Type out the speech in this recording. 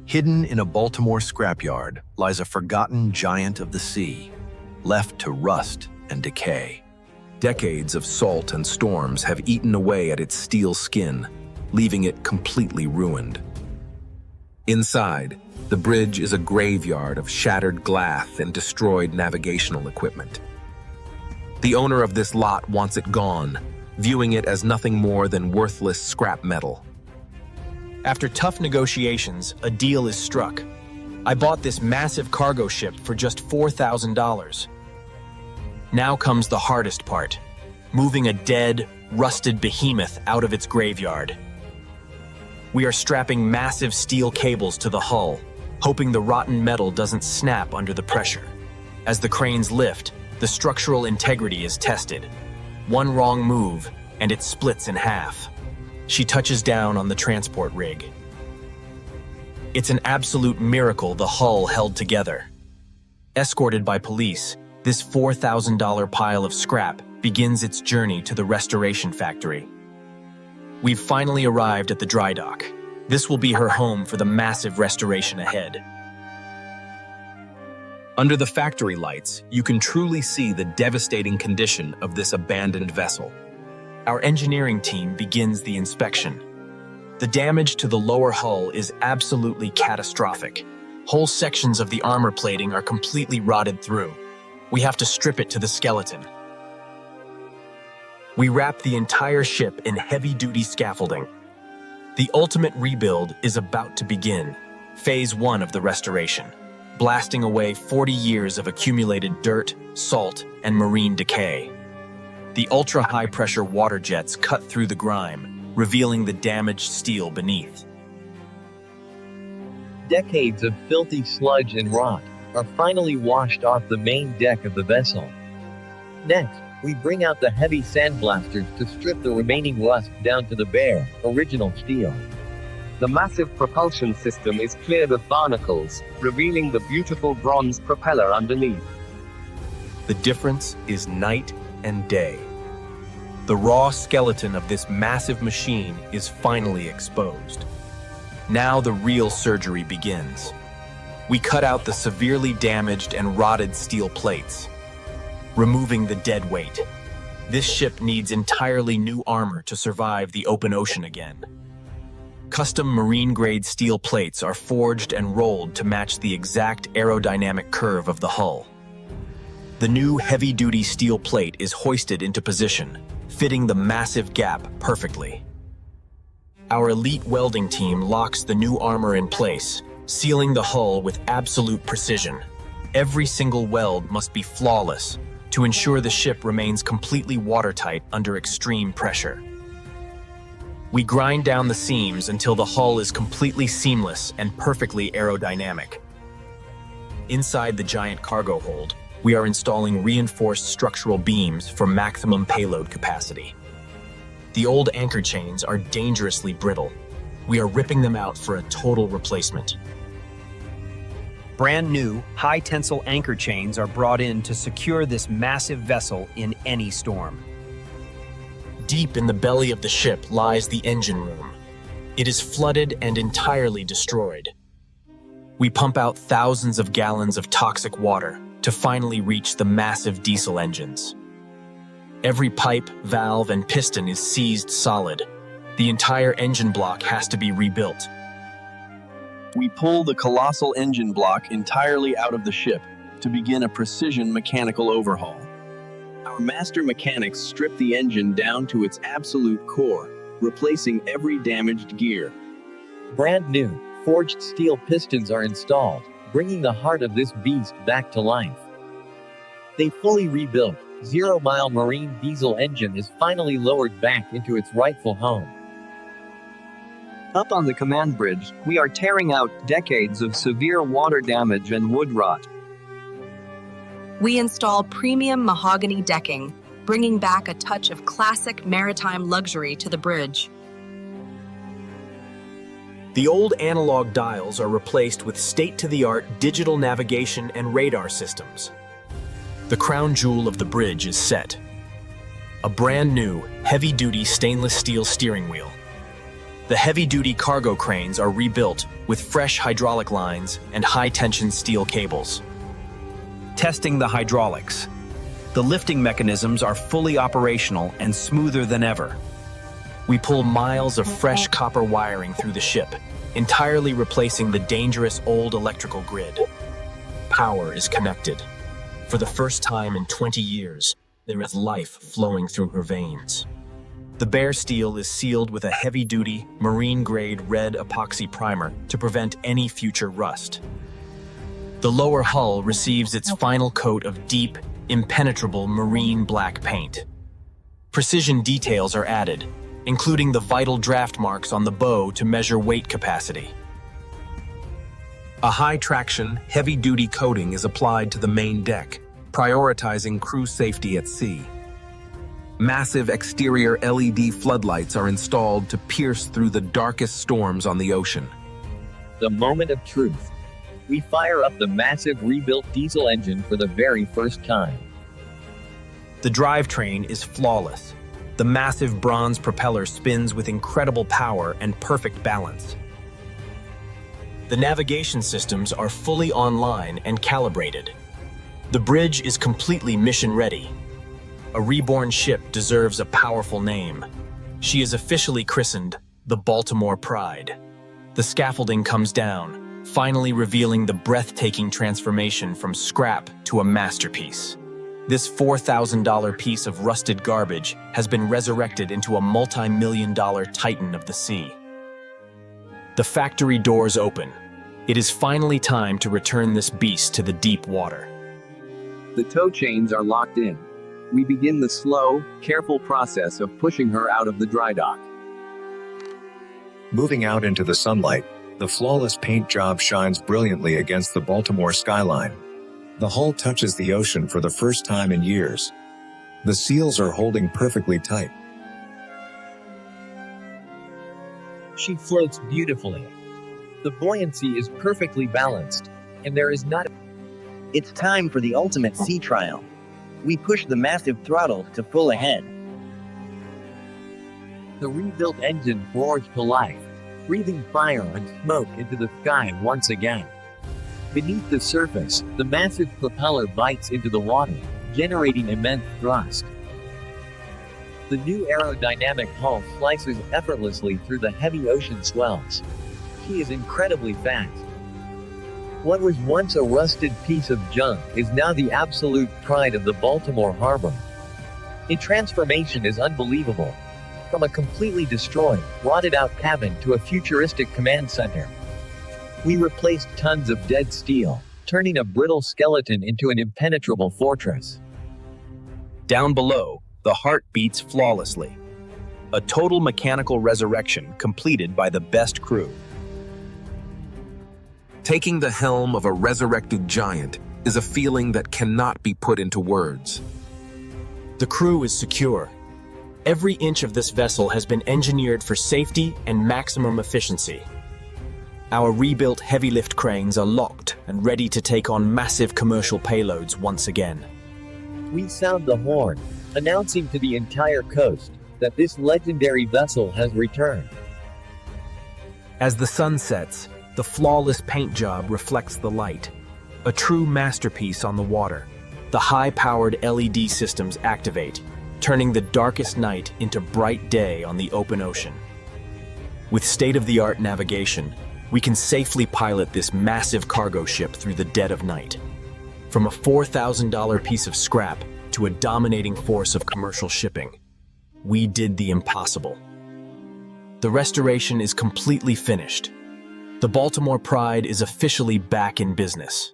Hidden in a Baltimore scrapyard lies a forgotten giant of the sea, left to rust and decay. Decades of salt and storms have eaten away at its steel skin, leaving it completely ruined. Inside, the bridge is a graveyard of shattered glass and destroyed navigational equipment. The owner of this lot wants it gone, viewing it as nothing more than worthless scrap metal. After tough negotiations, a deal is struck. I bought this massive cargo ship for just $4,000. Now comes the hardest part, moving a dead, rusted behemoth out of its graveyard. We are strapping massive steel cables to the hull, hoping the rotten metal doesn't snap under the pressure. As the cranes lift, the structural integrity is tested. One wrong move, and it splits in half. She touches down on the transport rig. It's an absolute miracle the hull held together. Escorted by police, this $4,000 pile of scrap begins its journey to the restoration factory. We've finally arrived at the dry dock. This will be her home for the massive restoration ahead. Under the factory lights, you can truly see the devastating condition of this abandoned vessel. Our engineering team begins the inspection. The damage to the lower hull is absolutely catastrophic. Whole sections of the armor plating are completely rotted through. We have to strip it to the skeleton. We wrap the entire ship in heavy-duty scaffolding. The ultimate rebuild is about to begin, phase 1 of the restoration, blasting away 40 years of accumulated dirt, salt, and marine decay. The ultra-high-pressure water jets cut through the grime, revealing the damaged steel beneath. Decades of filthy sludge and rot are finally washed off the main deck of the vessel. Next, we bring out the heavy sandblasters to strip the remaining rust down to the bare, original steel. The massive propulsion system is cleared of barnacles, revealing the beautiful bronze propeller underneath. The difference is night and day. The raw skeleton of this massive machine is finally exposed. Now the real surgery begins. We cut out the severely damaged and rotted steel plates, removing the dead weight. This ship needs entirely new armor to survive the open ocean again. Custom marine-grade steel plates are forged and rolled to match the exact aerodynamic curve of the hull. The new heavy-duty steel plate is hoisted into position, fitting the massive gap perfectly. Our elite welding team locks the new armor in place, sealing the hull with absolute precision. Every single weld must be flawless to ensure the ship remains completely watertight under extreme pressure. We grind down the seams until the hull is completely seamless and perfectly aerodynamic. Inside the giant cargo hold, we are installing reinforced structural beams for maximum payload capacity. The old anchor chains are dangerously brittle. We are ripping them out for a total replacement. Brand new, high-tensile anchor chains are brought in to secure this massive vessel in any storm. Deep in the belly of the ship lies the engine room. It is flooded and entirely destroyed. We pump out thousands of gallons of toxic water to finally reach the massive diesel engines. Every pipe, valve, and piston is seized solid. The entire engine block has to be rebuilt. We pull the colossal engine block entirely out of the ship to begin a precision mechanical overhaul. Our master mechanics strip the engine down to its absolute core, replacing every damaged gear. Brand new, forged steel pistons are installed, bringing the heart of this beast back to life. The fully rebuilt, zero-mile marine diesel engine is finally lowered back into its rightful home. Up on the command bridge, we are tearing out decades of severe water damage and wood rot. We install premium mahogany decking, bringing back a touch of classic maritime luxury to the bridge. The old analog dials are replaced with state-to-the-art digital navigation and radar systems. The crown jewel of the bridge is set. A brand new, heavy-duty stainless steel steering wheel. The heavy-duty cargo cranes are rebuilt with fresh hydraulic lines and high-tension steel cables. Testing the hydraulics. The lifting mechanisms are fully operational and smoother than ever. We pull miles of fresh copper wiring through the ship, entirely replacing the dangerous old electrical grid. Power is connected. For the first time in 20 years, there is life flowing through her veins. The bare steel is sealed with a heavy-duty, marine-grade red epoxy primer to prevent any future rust. The lower hull receives its final coat of deep, impenetrable marine black paint. Precision details are added, including the vital draft marks on the bow to measure weight capacity. A high-traction, heavy-duty coating is applied to the main deck, prioritizing crew safety at sea. Massive exterior LED floodlights are installed to pierce through the darkest storms on the ocean. The moment of truth. We fire up the massive rebuilt diesel engine for the very first time. The drivetrain is flawless. The massive bronze propeller spins with incredible power and perfect balance. The navigation systems are fully online and calibrated. The bridge is completely mission-ready. A reborn ship deserves a powerful name. She is officially christened the Baltimore Pride. The scaffolding comes down, finally revealing the breathtaking transformation from scrap to a masterpiece. This $4,000 piece of rusted garbage has been resurrected into a multi-million-dollar titan of the sea. The factory doors open. It is finally time to return this beast to the deep water. The tow chains are locked in. We begin the slow, careful process of pushing her out of the dry dock. Moving out into the sunlight, the flawless paint job shines brilliantly against the Baltimore skyline. The hull touches the ocean for the first time in years. The seals are holding perfectly tight. She floats beautifully. The buoyancy is perfectly balanced, and there is not. It's time for the ultimate sea trial. We push the massive throttle to full ahead. The rebuilt engine roars to life, breathing fire and smoke into the sky once again. Beneath the surface, the massive propeller bites into the water, generating immense thrust. The new aerodynamic hull slices effortlessly through the heavy ocean swells. She is incredibly fast. What was once a rusted piece of junk is now the absolute pride of the Baltimore Harbor. Its transformation is unbelievable. From a completely destroyed, rotted-out cabin to a futuristic command center. We replaced tons of dead steel, turning a brittle skeleton into an impenetrable fortress. Down below, the heart beats flawlessly. A total mechanical resurrection completed by the best crew. Taking the helm of a resurrected giant is a feeling that cannot be put into words. The crew is secure. Every inch of this vessel has been engineered for safety and maximum efficiency. Our rebuilt heavy lift cranes are locked and ready to take on massive commercial payloads once again. We sound the horn, announcing to the entire coast that this legendary vessel has returned. As the sun sets, the flawless paint job reflects the light. A true masterpiece on the water. The high-powered LED systems activate, turning the darkest night into bright day on the open ocean. With state-of-the-art navigation, we can safely pilot this massive cargo ship through the dead of night. From a $4,000 piece of scrap to a dominating force of commercial shipping, we did the impossible. The restoration is completely finished. The Baltimore Pride is officially back in business.